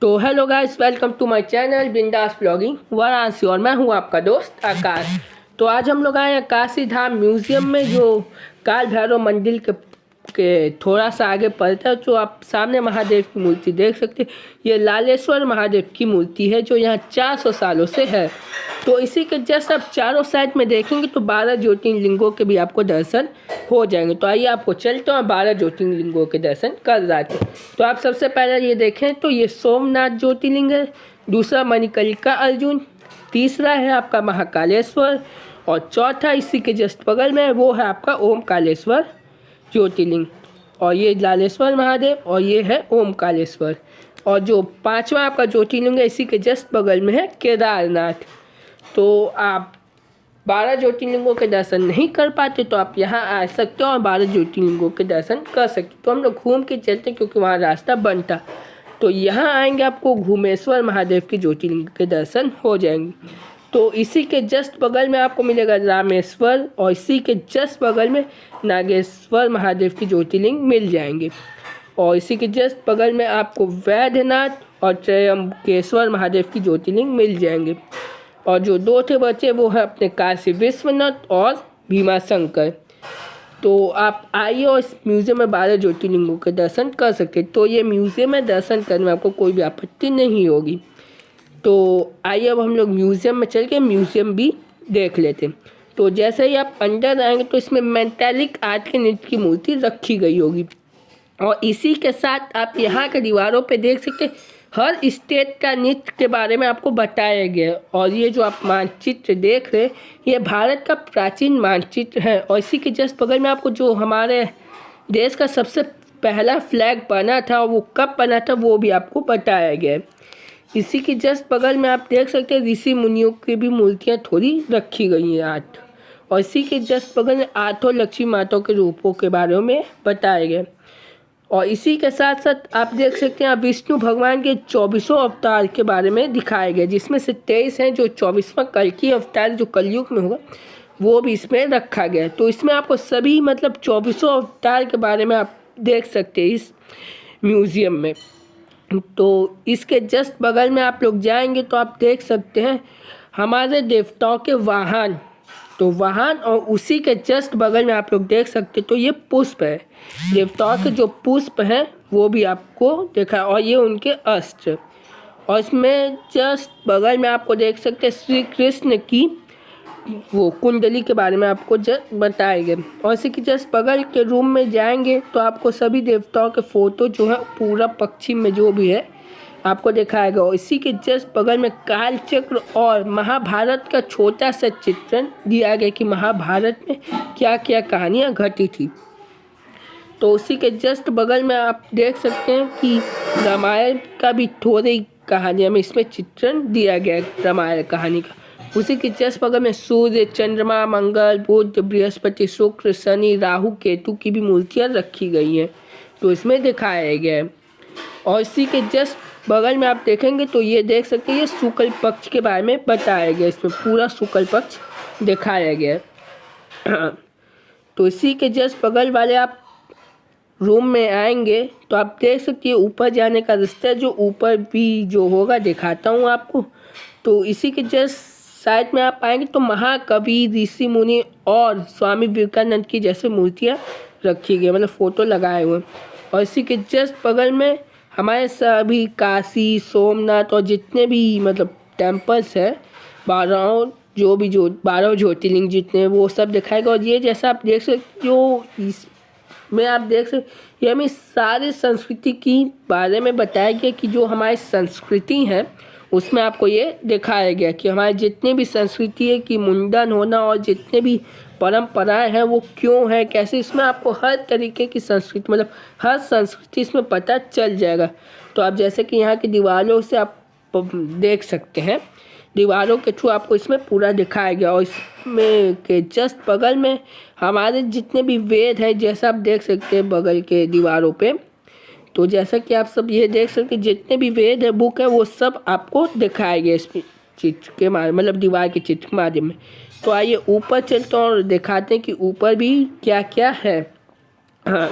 तो hello guys, welcome to my channel Bindaas blogging Varanasi और मैं हूं आपका दोस्त आकाश। तो आज हम लोग आए हैं काशी धाम म्यूज़ियम में, जो काल भैरव मंदिर के थोड़ा सा आगे पड़ता है। जो आप सामने महादेव की मूर्ति देख सकते हैं, ये लालेश्वर महादेव की मूर्ति है जो यहाँ 400 सालों से है। तो इसी के जस्ट आप चारों साइड में देखेंगे तो 12 ज्योतिर्लिंगों के भी आपको दर्शन हो जाएंगे। तो आइए आपको चलते हैं 12 ज्योतिर्लिंगों के दर्शन कर रहे थे। तो आप सबसे पहले ये देखें तो ये सोमनाथ ज्योतिर्लिंग है, दूसरा मणिकर्णिका अर्जुन, तीसरा है आपका महाकालेश्वर और चौथा इसी के जस्ट बगल में वो है आपका ओमकालेश्वर ज्योतिर्लिंग। और ये लालेश्वर महादेव और ये है ओमकालेश्वर। और जो पांचवा आपका ज्योतिर्लिंग है इसी के जस्ट बगल में है केदारनाथ। तो आप 12 ज्योतिर्लिंगों के दर्शन नहीं कर पाते तो आप यहाँ आ सकते हो और 12 ज्योतिर्लिंगों के दर्शन कर सकते। तो हम लोग घूम के चलते क्योंकि वहाँ रास्ता बनता। तो यहाँ आएंगे आपको घूमेश्वर महादेव के ज्योतिर्लिंग के दर्शन हो जाएंगे। तो इसी के जस्ट बगल में आपको मिलेगा रामेश्वर और इसी के जस्ट बगल में नागेश्वर महादेव की ज्योतिर्लिंग मिल जाएंगे। और इसी के जस्ट बगल में आपको वैद्यनाथ और त्रयंबकेश्वर महादेव की ज्योतिर्लिंग मिल जाएंगे। और जो दो थे बचे वो है अपने काशी विश्वनाथ और भीमाशंकर। तो आप आइए और इस म्यूज़ियम में 12 ज्योतिर्लिंगों के दर्शन कर सकते। तो ये म्यूज़ियम में दर्शन करने में आपको कोई भी आपत्ति नहीं होगी। तो आइए अब हम लोग म्यूज़ियम में चल के म्यूज़ियम भी देख लेते। तो जैसे ही आप अंदर आएंगे तो इसमें मेटालिक आर्ट के नृत्य की मूर्ति रखी गई होगी। और इसी के साथ आप यहाँ के दीवारों पे देख सकते हैं हर स्टेट का नृत्य के बारे में आपको बताया गया है। और ये जो आप मानचित्र देख रहे हैं ये भारत का प्राचीन मानचित्र है। और इसी के जस्ट बगल में आपको जो हमारे देश का सबसे पहला फ्लैग बना था वो कब बना था वो भी आपको बताया गया है। इसी के जस्ट बगल में आप देख सकते हैं ऋषि मुनियों की भी मूर्तियाँ थोड़ी रखी गई हैं 8। और इसी के जस्ट बगल में 8 लक्ष्मी माताओं के रूपों के बारे में बताया गया। और इसी के साथ साथ आप देख सकते हैं विष्णु भगवान के 24 अवतार के बारे में दिखाया गया, जिसमें से 23 हैं जो 24वां कल्कि अवतार जो कलयुग में होगा वो भी इसमें रखा गया है। तो इसमें आपको सभी 24 अवतार के बारे में आप देख सकते हैं इस म्यूज़ियम में। तो इसके जस्ट बगल में आप लोग जाएंगे तो आप देख सकते हैं हमारे देवताओं के वाहन। तो वाहन और उसी के जस्ट बगल में आप लोग देख सकते तो ये पुष्प है, देवताओं के जो पुष्प हैं वो भी आपको देखा। और ये उनके अस्त्र। और इसमें जस्ट बगल में आपको देख सकते हैं श्री कृष्ण की वो कुंडली के बारे में आपको जस्ट बताया गया। और इसी के जस्ट बगल के रूम में जाएंगे तो आपको सभी देवताओं के फोटो जो है पूरा पश्चिम में जो भी है आपको दिखाएगा। और इसी के जस्ट बगल में काल चक्र और महाभारत का छोटा सा चित्रण दिया गया कि महाभारत में क्या क्या कहानियाँ घटी थी। तो उसी के जस्ट बगल में आप देख सकते हैं कि रामायण का भी थोड़ी कहानियाँ में इसमें चित्रण दिया गया है रामायण कहानी का। उसी के जस्ट बगल में सूर्य, चंद्रमा, मंगल, बुध, बृहस्पति, शुक्र, शनि, राहु, केतु की भी मूर्तियाँ रखी गई हैं तो इसमें दिखाया गया है। और इसी के जस्ट बगल में आप देखेंगे तो ये देख सकते हैं ये शुक्ल पक्ष के बारे में बताया गया, इसमें पूरा शुक्ल पक्ष दिखाया गया है। तो इसी के जस्ट बगल वाले आप रूम में आएंगे तो आप देख सकते हैं ऊपर जाने का रास्ता जो ऊपर भी जो होगा दिखाता हूँ आपको। तो इसी के जस्ट साइड में आप आएंगे तो महाकवि, ऋषि मुनि और स्वामी विवेकानंद की जैसे मूर्तियाँ रखी गई, मतलब फ़ोटो लगाए हुए। और इसी के जस्ट बगल में हमारे सभी काशी, सोमनाथ और जितने भी टेम्पल्स हैं 12 ज्योतिर्लिंग जितने वो सब दिखाएगा। और ये जैसा आप देख सकते हो इसमें आप देख सकते ये हमें सारी संस्कृति की बारे में बताया गया कि जो हमारी संस्कृति है उसमें आपको ये दिखाया गया कि हमारे जितने भी संस्कृति है कि मुंडन होना और जितने भी परंपराएं हैं वो क्यों है कैसे, इसमें आपको हर तरीके की संस्कृति हर संस्कृति इसमें पता चल जाएगा। तो आप जैसे कि यहाँ की दीवारों से आप देख सकते हैं, दीवारों के थ्रू आपको इसमें पूरा दिखाया गया। और इसमें के जस्ट बगल में हमारे जितने भी वेद हैं जैसा आप देख सकते हैं बगल के दीवारों पे। तो जैसा कि आप सब ये देख सकते हैं जितने भी वेद है बुक है वो सब आपको दिखाया गया इस चित्र के माध्यम दीवार के चित्र के माध्यम में। तो आइए ऊपर चलते हैं और दिखाते हैं कि ऊपर भी क्या क्या है। हाँ,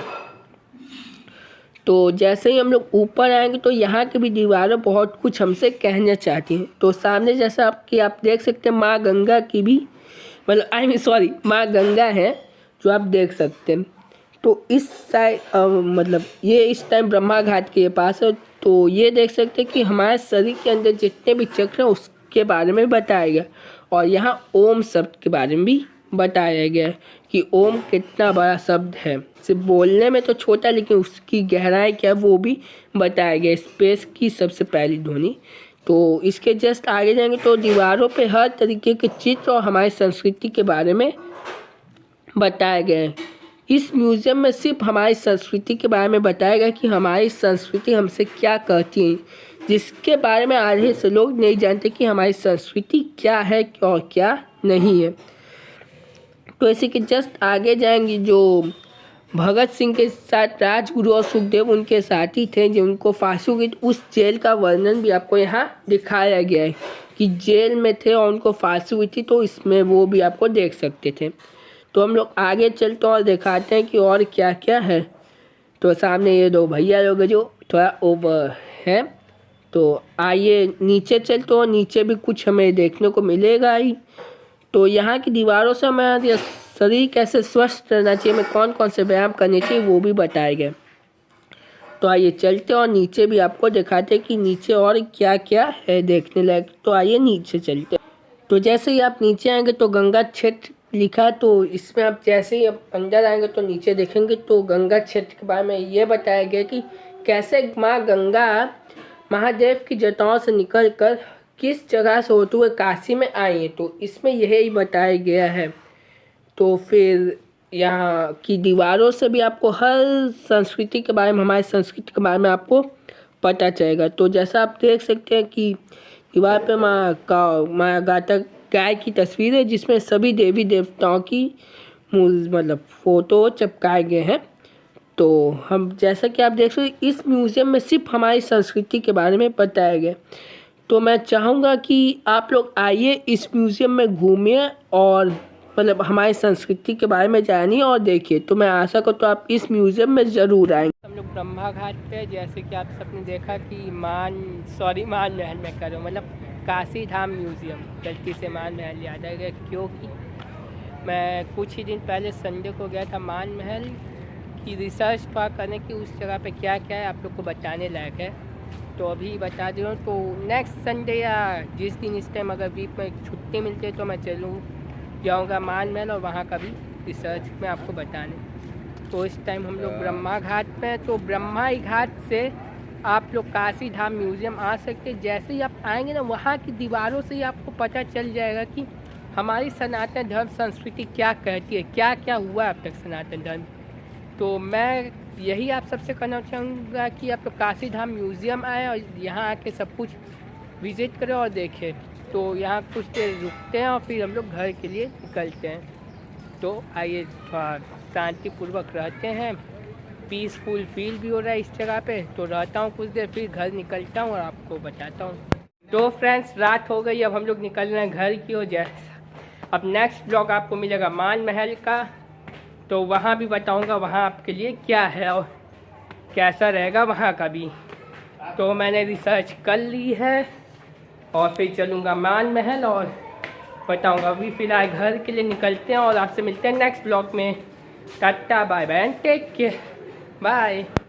तो जैसे ही हम लोग ऊपर आएंगे तो यहाँ की भी दीवारें बहुत कुछ हमसे कहना चाहती हैं। तो सामने जैसा आप देख सकते हैं माँ गंगा की भी मतलब सॉरी माँ गंगा है जो आप देख सकते हैं। तो इस साइड मतलब ये इस टाइम ब्रह्मा घाट के पास है। तो ये देख सकते हैं कि हमारे शरीर के अंदर जितने भी चक्र हैं उसके बारे में बताया गया और यहाँ ओम शब्द के बारे में भी बताया गया है कि ओम कितना बड़ा शब्द है। सिर्फ बोलने में तो छोटा लेकिन उसकी गहराई क्या वो भी बताया गया। स्पेस की सबसे पहली ध्वनि। तो इसके जस्ट आगे जाएंगे तो दीवारों पे हर तरीके के चित्र और हमारी संस्कृति के बारे में बताया गया है। इस म्यूज़ियम में सिर्फ हमारी संस्कृति के बारे में बताया गया कि हमारी संस्कृति हमसे क्या कहती है, जिसके बारे में आधे से लोग नहीं जानते कि हमारी संस्कृति क्या है और क्या नहीं है। तो इसी के जस्ट आगे जाएंगे जो भगत सिंह के साथ राजगुरु और सुखदेव उनके साथी थे जिनको फांसी हुई, उस जेल का वर्णन भी आपको यहाँ दिखाया गया है कि जेल में थे और उनको फांसी हुई थी। तो इसमें वो भी आपको देख सकते थे। तो हम लोग आगे चलते और दिखाते हैं कि और क्या क्या है। तो सामने ये दो भैया लोग जो थोड़ा ओवर है। तो आइए नीचे चलते और नीचे भी कुछ हमें देखने को मिलेगा ही। तो यहाँ की दीवारों से हमारा शरीर कैसे स्वस्थ रहना चाहिए, हमें कौन कौन से व्यायाम करने चाहिए वो भी बताए गए। तो आइए चलते और नीचे भी आपको दिखाते कि नीचे और क्या क्या है देखने लायक। तो आइए नीचे चलते। तो जैसे ही आप नीचे आएंगे तो गंगा क्षेत्र लिखा। तो इसमें आप जैसे ही आप अंदर आएंगे तो नीचे देखेंगे तो गंगा क्षेत्र के बारे में ये बताया गया कि कैसे माँ गंगा महादेव की जटाओं से निकलकर किस जगह से होते हुए काशी में आई है। तो इसमें यही बताया गया है। तो फिर यहाँ की दीवारों से भी आपको हर संस्कृति के बारे में, हमारी संस्कृति के बारे में आपको पता चलेगा। तो जैसा आप देख सकते हैं कि दीवार पे माँ गाता गाय की तस्वीर है जिसमें सभी देवी देवताओं की मतलब फ़ोटो चिपकाए गए हैं। तो हम जैसा कि आप देख सकते इस म्यूज़ियम में सिर्फ हमारी संस्कृति के बारे में बताया गया। तो मैं चाहूँगा कि आप लोग आइए इस म्यूज़ियम में घूमिए और मतलब हमारी संस्कृति के बारे में जानिए और देखिए। तो मैं आशा करता हूँ आप इस म्यूज़ियम में ज़रूर आएंगे। हम लोग ब्रह्मा घाट पे जैसे कि आप सबने देखा कि मान महल में करो मतलब काशी धाम म्यूज़ियम, गलती से मान महल याद आ गया क्योंकि मैं कुछ ही दिन पहले संडे को गया था मान महल की रिसर्च करने की उस जगह पे क्या क्या है आप लोग को बताने लायक है। तो अभी बता दे रहा हूँ। तो नेक्स्ट संडे या जिस दिन इस टाइम अगर वीक में छुट्टी मिलती है तो मैं जाऊँगा मान महल और वहाँ का भी रिसर्च में आपको बताने। तो इस टाइम हम लोग ब्रह्मा घाट पे, तो ब्रह्मा घाट से आप लोग काशी धाम म्यूज़ियम आ सकते हैं। जैसे ही आप आएंगे ना वहाँ की दीवारों से ही आपको पता चल जाएगा कि हमारी सनातन धर्म संस्कृति क्या कहती है, क्या क्या हुआ अब तक सनातन धर्म। तो मैं यही आप सबसे कहना चाहूँगा कि आप लोग काशी धाम म्यूज़ियम आए और यहाँ आके सब कुछ विज़िट करें और देखें। तो यहाँ कुछ देर रुकते हैं और फिर हम लोग घर के लिए निकलते हैं। तो आइए थोड़ा शांतिपूर्वक रहते हैं, पीसफुल फील भी हो रहा है इस जगह पे। तो रहता हूँ कुछ देर फिर घर निकलता हूँ और आपको बताता हूँ। तो फ्रेंड्स रात हो गई, अब हम लोग निकल रहे हैं घर की ओर। अब नेक्स्ट ब्लॉग आपको मिलेगा मान महल का। तो वहाँ भी बताऊँगा वहाँ आपके लिए क्या है और कैसा रहेगा वहाँ का भी। तो मैंने रिसर्च कर ली है और फिर चलूँगा मान महल और बताऊँगा। अभी फ़िलहाल घर के लिए निकलते हैं और आपसे मिलते हैं नेक्स्ट ब्लॉग में। Tata bye bye and take care bye.